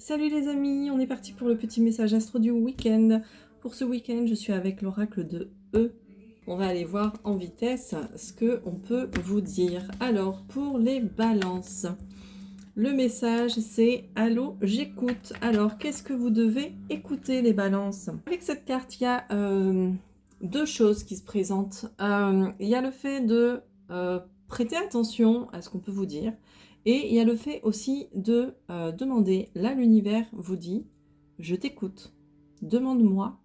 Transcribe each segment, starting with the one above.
Salut les amis, on est parti pour le petit message astro du week-end. Pour ce week-end, je suis avec l'oracle de E. On va aller voir en vitesse ce que on peut vous dire. Alors, pour les balances, le message c'est « Allô, j'écoute ». Alors, qu'est-ce que vous devez écouter les balances? Avec cette carte, il y a deux choses qui se présentent. Il y a le fait de prêter attention à ce qu'on peut vous dire. Et il y a le fait aussi de demander, là l'univers vous dit, je t'écoute, demande-moi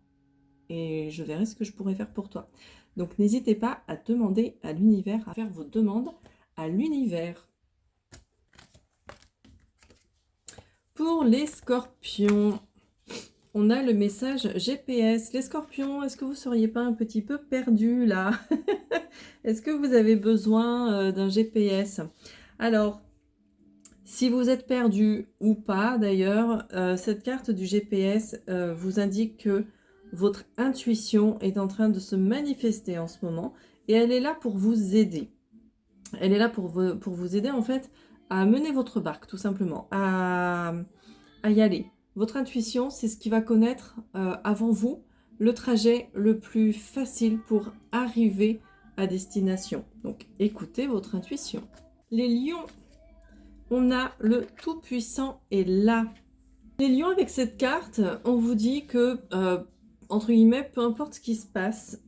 et je verrai ce que je pourrais faire pour toi. Donc n'hésitez pas à demander à l'univers, à faire vos demandes à l'univers. Pour les scorpions, on a le message GPS. Les scorpions, est-ce que vous ne seriez pas un petit peu perdus là? Est-ce que vous avez besoin d'un GPS? Alors, si vous êtes perdu ou pas, d'ailleurs, cette carte du GPS vous indique que votre intuition est en train de se manifester en ce moment et elle est là pour vous aider. Elle est là pour vous aider en fait à mener votre barque, tout simplement, à y aller. Votre intuition, c'est ce qui va connaître avant vous le trajet le plus facile pour arriver à destination. Donc, écoutez votre intuition. Les lions, on a le Tout-Puissant est là. Les lions, avec cette carte, on vous dit que, entre guillemets, peu importe ce qui se passe,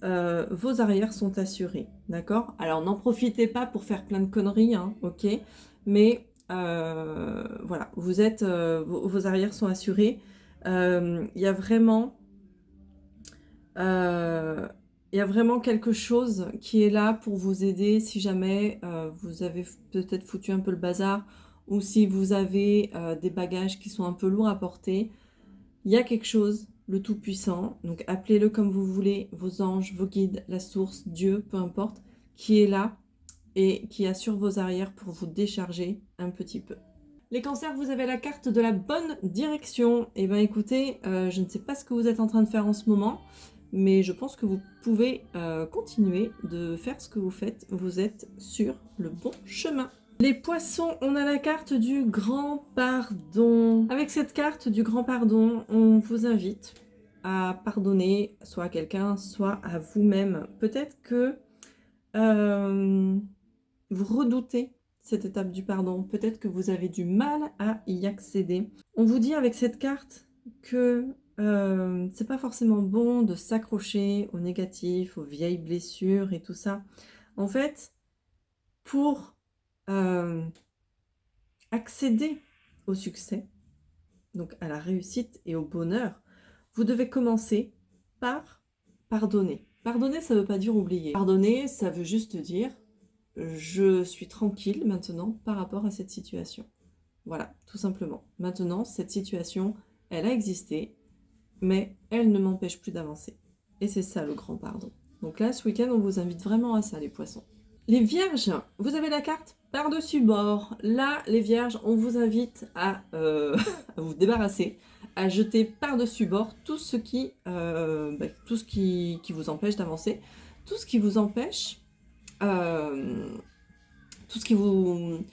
vos arrières sont assurés. D'accord? Alors, n'en profitez pas pour faire plein de conneries, hein, ok? Mais, voilà, vous êtes, vos arrières sont assurées. Il y a vraiment... il y a vraiment quelque chose qui est là pour vous aider si jamais vous avez peut-être foutu un peu le bazar ou si vous avez des bagages qui sont un peu lourds à porter. Il y a quelque chose, le Tout-Puissant, donc appelez-le comme vous voulez, vos anges, vos guides, la source, Dieu, peu importe, qui est là et qui assure vos arrières pour vous décharger un petit peu. Les cancers, vous avez la carte de la bonne direction. Eh bien écoutez, je ne sais pas ce que vous êtes en train de faire en ce moment, mais je pense que vous pouvez continuer de faire ce que vous faites. Vous êtes sur le bon chemin. Les poissons, on a la carte du grand pardon. Avec cette carte du grand pardon, on vous invite à pardonner soit à quelqu'un, soit à vous-même. Peut-être que vous redoutez cette étape du pardon. Peut-être que vous avez du mal à y accéder. On vous dit avec cette carte que c'est pas forcément bon de s'accrocher au négatif, aux vieilles blessures et tout ça. En fait, pour accéder au succès, donc à la réussite et au bonheur, vous devez commencer par pardonner. Pardonner, ça ne veut pas dire oublier. Pardonner, ça veut juste dire je suis tranquille maintenant par rapport à cette situation. Voilà, tout simplement. Maintenant, cette situation, elle a existé, mais elle ne m'empêche plus d'avancer. Et c'est ça le grand pardon. Donc là, ce week-end, on vous invite vraiment à ça, les poissons. Les vierges, vous avez la carte par-dessus bord. Là, les vierges, on vous invite à vous débarrasser, à jeter par-dessus bord tout ce qui vous empêche d'avancer, tout ce qui vous empêche, tout ce qui vous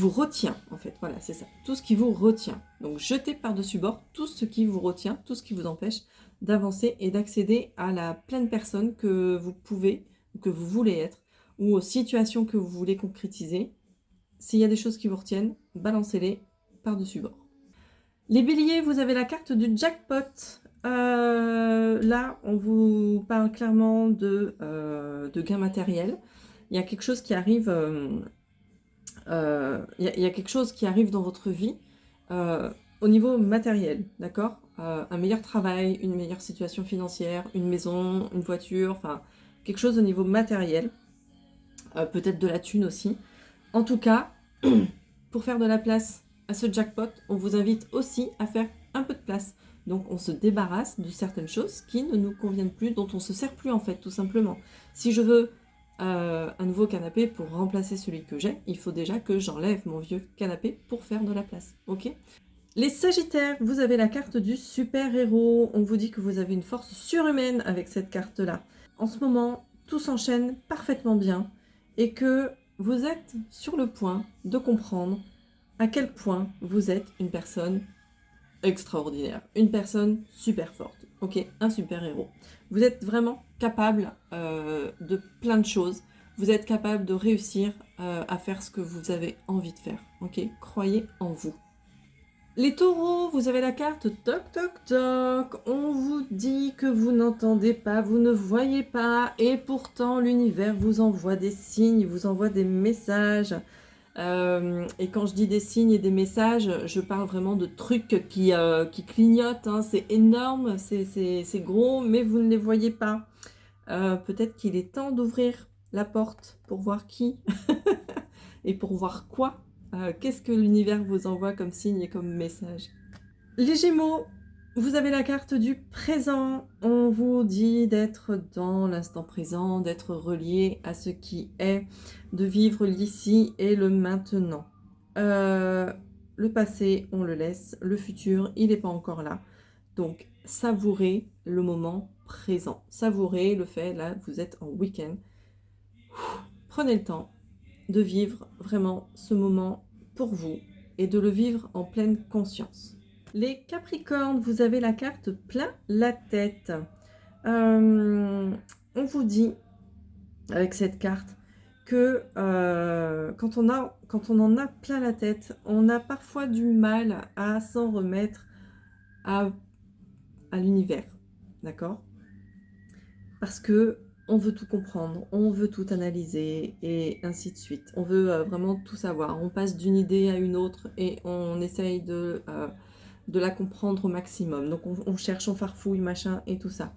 retient, en fait. Voilà, c'est ça. Tout ce qui vous retient. Donc, jetez par-dessus bord tout ce qui vous retient, tout ce qui vous empêche d'avancer et d'accéder à la pleine personne que vous pouvez, que vous voulez être, ou aux situations que vous voulez concrétiser. S'il y a des choses qui vous retiennent, balancez-les par-dessus bord. Les béliers, vous avez la carte du jackpot. Là, on vous parle clairement de gains matériels. Il y a quelque chose qui arrive... il y a quelque chose qui arrive dans votre vie au niveau matériel, d'accord? Un meilleur travail, une meilleure situation financière, une maison, une voiture, enfin quelque chose au niveau matériel, peut-être de la thune aussi. En tout cas, pour faire de la place à ce jackpot, on vous invite aussi à faire un peu de place. Donc on se débarrasse de certaines choses qui ne nous conviennent plus, dont on ne se sert plus en fait, tout simplement. Si je veux un nouveau canapé pour remplacer celui que j'ai, il faut déjà que j'enlève mon vieux canapé pour faire de la place, ok? Les Sagittaires, vous avez la carte du super-héros. On vous dit que vous avez une force surhumaine avec cette carte-là. En ce moment, tout s'enchaîne parfaitement bien et que vous êtes sur le point de comprendre à quel point vous êtes une personne extraordinaire, une personne super forte, ok, un super héros. Vous êtes vraiment capable de plein de choses. Vous êtes capable de réussir à faire ce que vous avez envie de faire, ok? Croyez en vous. Les taureaux, vous avez la carte toc toc toc. On vous dit que vous n'entendez pas, vous ne voyez pas, et pourtant l'univers vous envoie des signes, vous envoie des messages. Et quand je dis des signes et des messages, je parle vraiment de trucs qui clignotent, hein. C'est énorme, c'est gros, mais vous ne les voyez pas. Peut-être qu'il est temps d'ouvrir la porte pour voir qui et pour voir quoi. Qu'est-ce que l'univers vous envoie comme signe et comme message. Les Gémeaux, vous avez la carte du présent. On vous dit d'être dans l'instant présent, d'être relié à ce qui est, de vivre l'ici et le maintenant. Le passé, on le laisse. Le futur, il n'est pas encore là. Donc, savourez le moment présent. Savourez le fait, là, vous êtes en week-end. Prenez le temps de vivre vraiment ce moment pour vous et de le vivre en pleine conscience. Les Capricornes, vous avez la carte plein la tête. On vous dit avec cette carte que quand on en a plein la tête, on a parfois du mal à s'en remettre à l'univers, d'accord? Parce que on veut tout comprendre, on veut tout analyser et ainsi de suite. On veut vraiment tout savoir. On passe d'une idée à une autre et on essaye de la comprendre au maximum. Donc on cherche, on farfouille, machin et tout ça.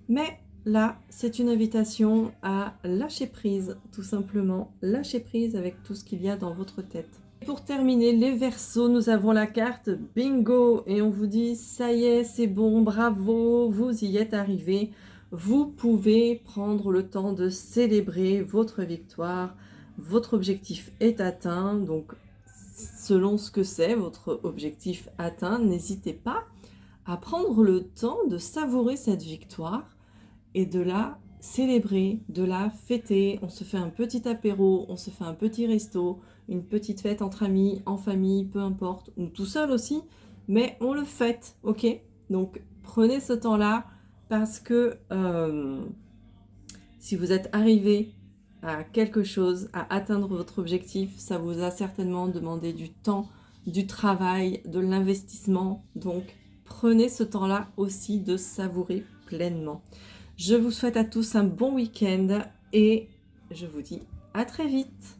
Mais là, c'est une invitation à lâcher prise, tout simplement. Lâcher prise avec tout ce qu'il y a dans votre tête. Et pour terminer, les Verseaux, nous avons la carte bingo et on vous dit ça y est, c'est bon, bravo, vous y êtes arrivé. Vous pouvez prendre le temps de célébrer votre victoire. Votre objectif est atteint, donc selon ce que c'est votre objectif atteint, n'hésitez pas à prendre le temps de savourer cette victoire et de la célébrer, de la fêter. On se fait un petit apéro, on se fait un petit resto, une petite fête entre amis, en famille, peu importe, ou tout seul aussi, mais on le fête, ok? Donc prenez ce temps-là parce que si vous êtes arrivé à quelque chose, à atteindre votre objectif, ça vous a certainement demandé du temps, du travail, de l'investissement. Donc, prenez ce temps-là aussi de savourer pleinement. Je vous souhaite à tous un bon week-end et je vous dis à très vite.